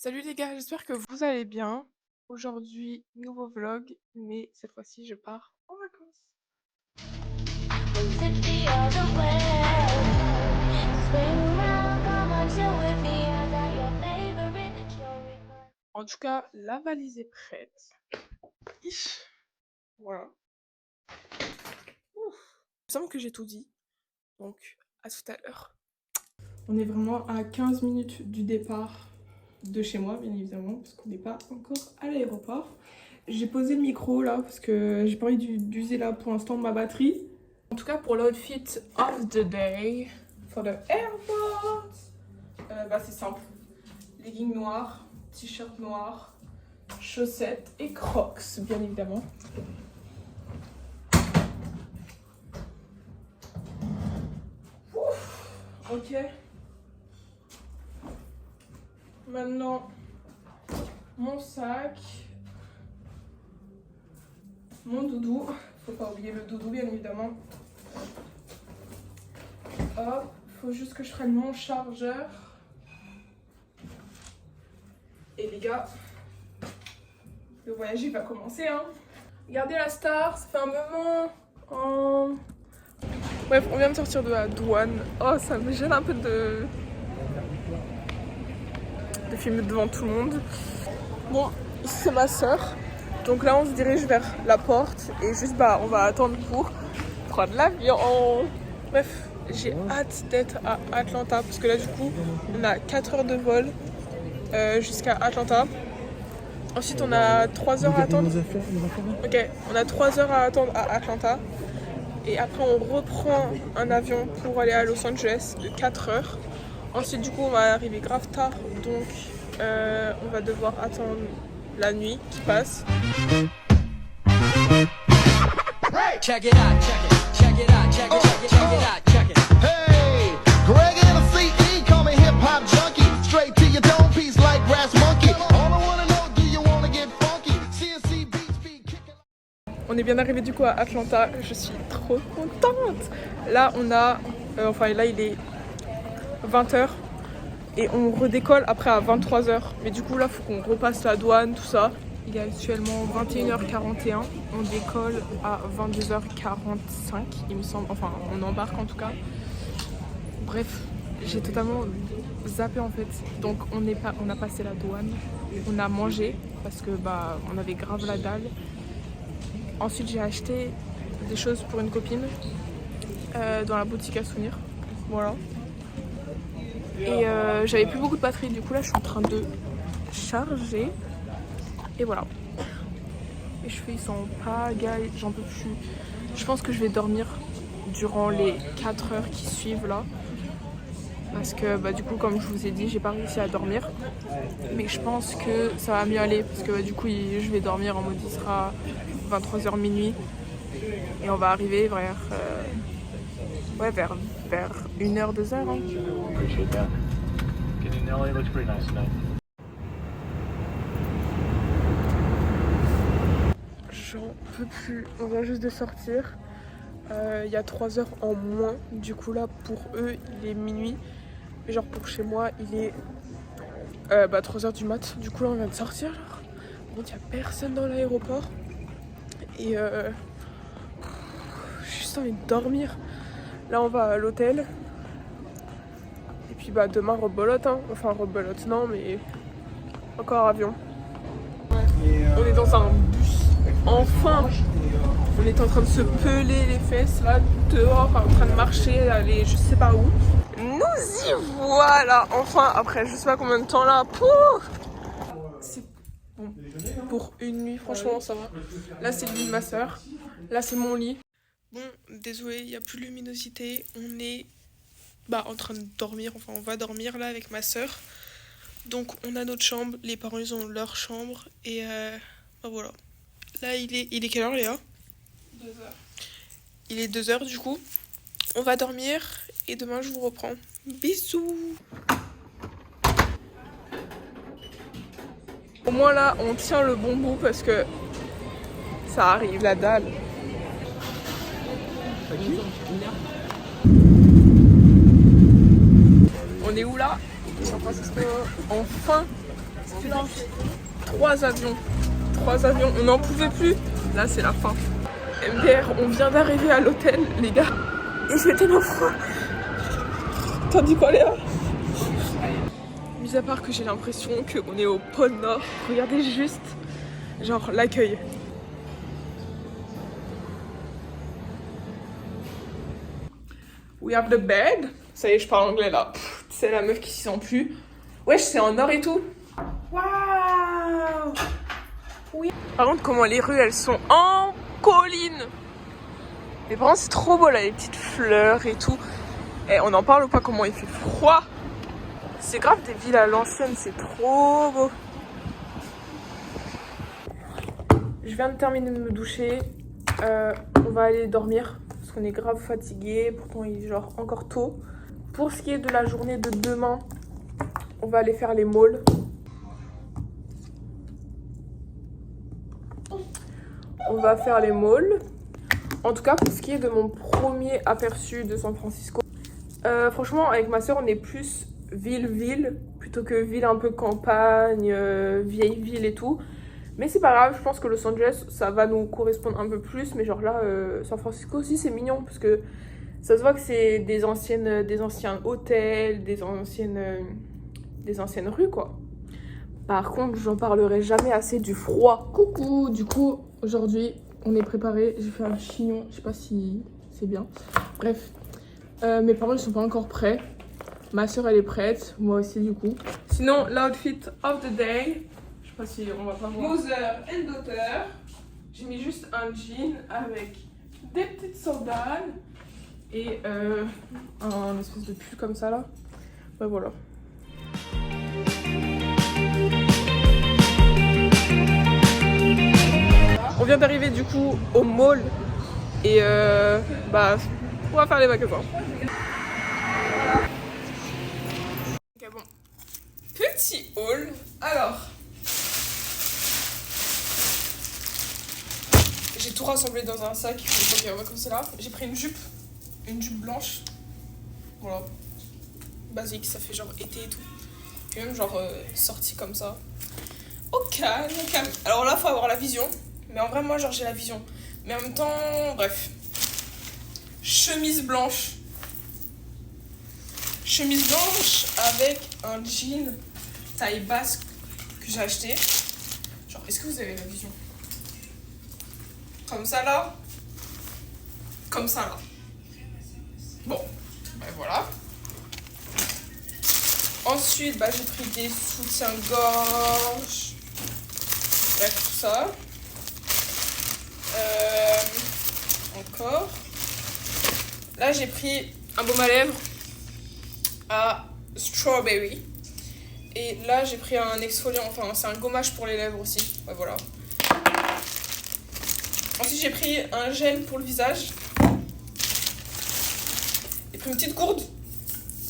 Salut les gars, j'espère que vous allez bien. Aujourd'hui, nouveau vlog, mais cette fois-ci, je pars en vacances. En tout cas, la valise est prête. Ich. Voilà. Ouf. Il me semble que j'ai tout dit, donc à tout à l'heure. On est vraiment à 15 minutes du départ de chez moi, bien évidemment, parce qu'on n'est pas encore à l'aéroport. J'ai posé le micro là, parce que j'ai pas envie d'user là pour l'instant ma batterie. En tout cas, pour l'outfit of the day, for the airport, c'est simple. Leggings noirs, t-shirt noir, chaussettes et crocs, bien évidemment. Ouf, ok. Maintenant, mon sac, mon doudou. Faut pas oublier le doudou, bien évidemment. Hop, faut juste que je prenne mon chargeur. Et les gars, le voyage il va commencer, hein. Regardez la star, ça fait un moment. Oh. Bref, on vient de sortir de la douane. Oh, ça me gêne un peu de filmer devant tout le monde. Bon, c'est ma soeur. Donc là, on se dirige vers la porte et juste on va attendre pour prendre l'avion. Bref, j'ai hâte d'être à Atlanta parce que là, du coup, on a 4 heures de vol jusqu'à Atlanta. Ensuite, on a 3 heures à attendre. Ok, on a 3 heures à attendre à Atlanta. Et après, on reprend un avion pour aller à Los Angeles de 4 heures. Ensuite, du coup, on va arriver grave tard. Donc, on va devoir attendre la nuit qui passe. Check it out, check it, check it out, check it, check it, check it out, check it. Hey, Greg and the CE call me hip hop junkie. Straight to your dome piece like Brass Monkey. All I wanna know, do you wanna get funky? CNC beats be kicking. On est bien arrivé du coup à Atlanta. Je suis trop contente. Là, on a, là il est 20h et on redécolle après à 23h. Mais du coup là, faut qu'on repasse la douane, tout ça. Il est actuellement 21h41, on décolle à 22h45, il me semble, enfin on embarque en tout cas. Bref, j'ai totalement zappé en fait. Donc on a passé la douane, on a mangé parce que on avait grave la dalle. Ensuite j'ai acheté des choses pour une copine dans la boutique à souvenirs, voilà. Et j'avais plus beaucoup de batterie, du coup là je suis en train de charger. Et voilà. Les cheveux ils sont pagaille, j'en peux plus. Je pense que je vais dormir durant les 4 heures qui suivent là. Parce que du coup comme je vous ai dit, j'ai pas réussi à dormir. Mais je pense que ça va mieux aller. Parce que du coup je vais dormir en mode il sera 23h minuit. Et on va arriver vers 1h, 2h. Hein. Appreciate that. Getting LA looks pretty nice tonight. J'en peux plus, on vient juste de sortir. Il y a 3 heures en moins. Du coup là pour eux il est minuit. Mais genre pour chez moi il est 3 heures du mat. Du coup là on vient de sortir. Bon, il n'y a personne dans l'aéroport. Et j'ai juste envie de dormir. Là on va à l'hôtel. Et puis demain rebelote hein. Enfin rebelote non mais encore avion. On est dans un bus. Enfin, on est en train de se peler les fesses là dehors, en train de marcher, aller je sais pas où. Nous y voilà, enfin après je sais pas combien de temps là. C'est bon pour une nuit, franchement ça va. Là c'est le lit de ma soeur, là c'est mon lit. Bon, désolé, il n'y a plus de luminosité. On est en train de dormir, enfin on va dormir là avec ma soeur. Donc on a notre chambre, les parents ils ont leur chambre et voilà. Là, il est quelle heure, Léa ? 2h. Il est 2h, du coup. On va dormir et demain, je vous reprends. Bisous. Au moins, là, on tient le bon bout parce que ça arrive, la dalle. On est où, là ? San Francisco. Enfin, 3 avions. 3 avions, on n'en pouvait plus. Là, c'est la fin. MDR, on vient d'arriver à l'hôtel, les gars. Et je tellement froid. T'as dit quoi, Léa? Mis à part que j'ai l'impression qu'on est au pôle Nord. Regardez juste, genre, l'accueil. We have the bed. Ça y est, je parle anglais là. C'est la meuf qui s'y sent plus. Wesh, c'est en or et tout. Waouh! Oui. Par contre, comment les rues, elles sont en colline. Mais par contre, c'est trop beau là, les petites fleurs et tout. Et on en parle ou pas, comment il fait froid. C'est grave des villes à l'ancienne, c'est trop beau. Je viens de terminer de me doucher. On va aller dormir parce qu'on est grave fatigué. Pourtant, il est genre encore tôt. Pour ce qui est de la journée de demain, on va aller faire les malls. On va faire les malls. En tout cas, pour ce qui est de mon premier aperçu de San Francisco, franchement, avec ma soeur, on est plus ville-ville plutôt que ville un peu campagne, vieille ville et tout. Mais c'est pas grave, je pense que Los Angeles, ça va nous correspondre un peu plus. Mais genre là, San Francisco aussi, c'est mignon parce que ça se voit que c'est des anciens hôtels, des anciennes rues, quoi. Par contre, j'en parlerai jamais assez du froid. Coucou, du coup, aujourd'hui, on est préparé. J'ai fait un chignon, je sais pas si c'est bien. Bref, mes parents, ils sont pas encore prêts. Ma soeur, elle est prête, moi aussi, du coup. Sinon, l'outfit of the day, je sais pas si on va pas voir. Mother and daughter. J'ai mis juste un jean avec des petites sandales et un espèce de pull comme ça là. Ouais, voilà. On vient d'arriver du coup au mall et bah on va faire les magasins. Ok, bon. Petit haul. Alors, j'ai tout rassemblé dans un sac. Ok, on va commencer là. J'ai pris une jupe blanche. Voilà. Basique, ça fait genre été et tout. Et même genre sortie comme ça. Au calme, au calme. Alors là, faut avoir la vision. Mais en vrai, moi, genre, j'ai la vision. Mais en même temps, bref. Chemise blanche. Chemise blanche avec un jean taille basse que j'ai acheté. Genre, est-ce que vous avez la vision? Comme ça, là. Comme ça, là. Bon, ben voilà. Ensuite, bah, j'ai pris des soutiens-gorge. Bref, tout ça. Encore. Là, j'ai pris un baume à lèvres à strawberry. Et là, j'ai pris un exfoliant. Enfin, c'est un gommage pour les lèvres aussi. Ouais, voilà. Ensuite, j'ai pris un gel pour le visage. J'ai pris une petite gourde.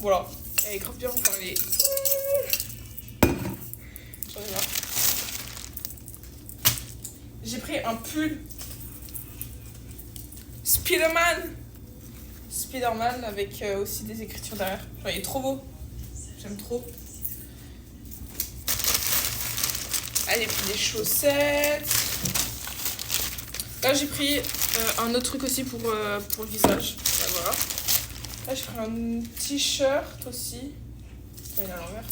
Voilà. Elle est grave bien. Enfin, elle est... J'en ai marre. J'ai pris un pull Spider-Man avec aussi des écritures derrière. Enfin, il est trop beau. J'aime trop. Ah, j'ai pris des chaussettes. Là, j'ai pris un autre truc aussi pour le visage. Là, voilà. Là, j'ai pris un t-shirt aussi. Oh, il est à l'envers.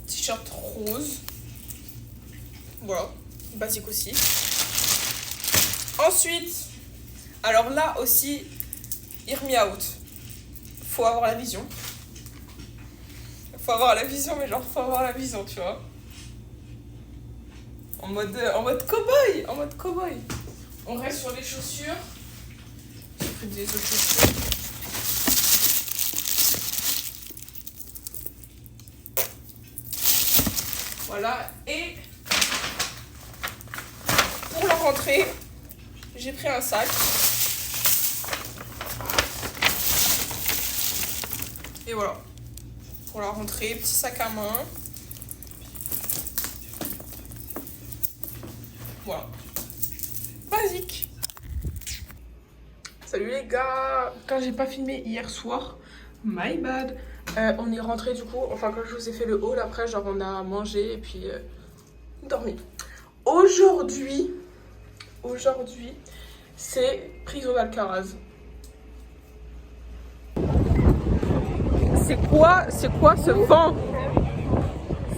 T-shirt rose. Voilà, basique aussi. Ensuite, alors là aussi, hear me out. Faut avoir la vision. Faut avoir la vision, mais genre, faut avoir la vision, tu vois. En mode cow-boy, en mode cow-boy. On reste sur les chaussures. J'ai pris des autres chaussures. Voilà, et pour la rentrée, j'ai pris un sac. Et voilà, pour la rentrée, petit sac à main. Voilà, basique. Salut les gars, quand j'ai pas filmé hier soir, my bad. On est rentré du coup, enfin quand je vous ai fait le haul, après genre on a mangé et puis dormi. Aujourd'hui, c'est prison d'Alcaraz. C'est quoi ce vent?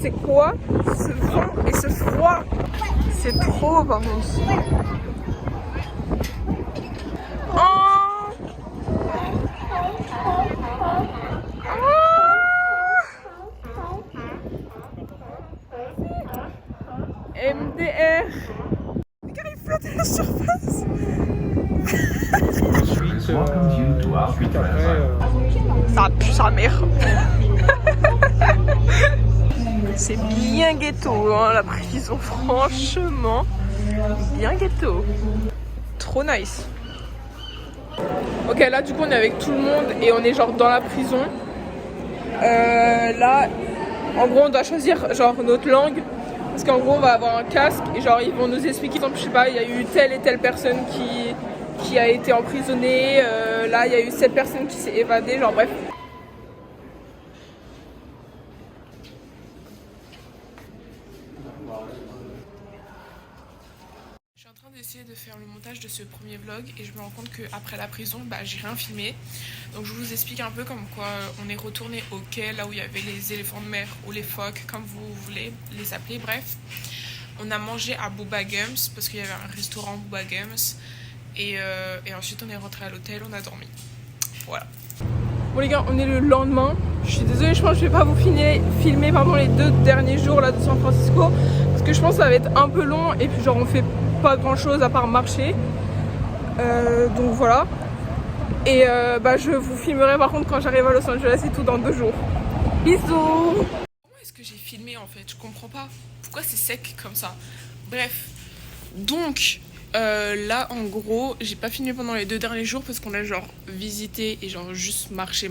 C'est quoi ce vent et ce froid? C'est trop par contre. Oh! MDR. Regarde, il flotte à la surface. Ça pue sa mère. C'est bien ghetto, hein, la prison, franchement. Bien ghetto. Trop nice. Ok, là du coup on est avec tout le monde et on est genre dans la prison. Là, en gros on doit choisir genre notre langue. Parce qu'en gros on va avoir un casque et genre ils vont nous expliquer, je sais pas, il y a eu telle et telle personne qui a été emprisonnée, là il y a eu cette personne qui s'est évadée, genre bref. Je suis en train d'essayer de faire le montage de ce premier vlog et je me rends compte qu'après la prison, j'ai rien filmé. Donc je vous explique un peu comme quoi on est retourné au quai, là où il y avait les éléphants de mer ou les phoques, comme vous voulez les appeler, bref. On a mangé à Bubba Gumps parce qu'il y avait un restaurant Bubba Gumps. Et ensuite on est rentré à l'hôtel, on a dormi. Voilà. Bon les gars, on est le lendemain. Je suis désolée, je pense que je vais pas vous filmer les 2 derniers jours là de San Francisco. Parce que je pense que ça va être un peu long et puis genre on fait pas grand chose à part marcher. Donc voilà. Et je vous filmerai par contre quand j'arrive à Los Angeles et tout dans 2 jours. Bisous. Comment est-ce que j'ai filmé en fait? Je comprends pas. Pourquoi c'est sec comme ça? Bref. Donc là en gros j'ai pas filmé pendant les 2 derniers jours parce qu'on a genre visité et genre juste marché.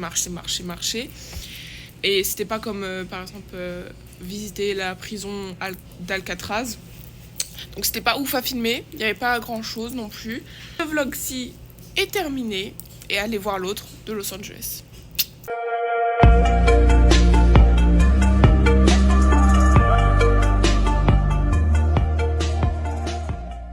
Et c'était pas comme par exemple visiter la prison d'Alcatraz. Donc c'était pas ouf à filmer, il n'y avait pas grand chose non plus. Le vlog-ci est terminé et allez voir l'autre de Los Angeles.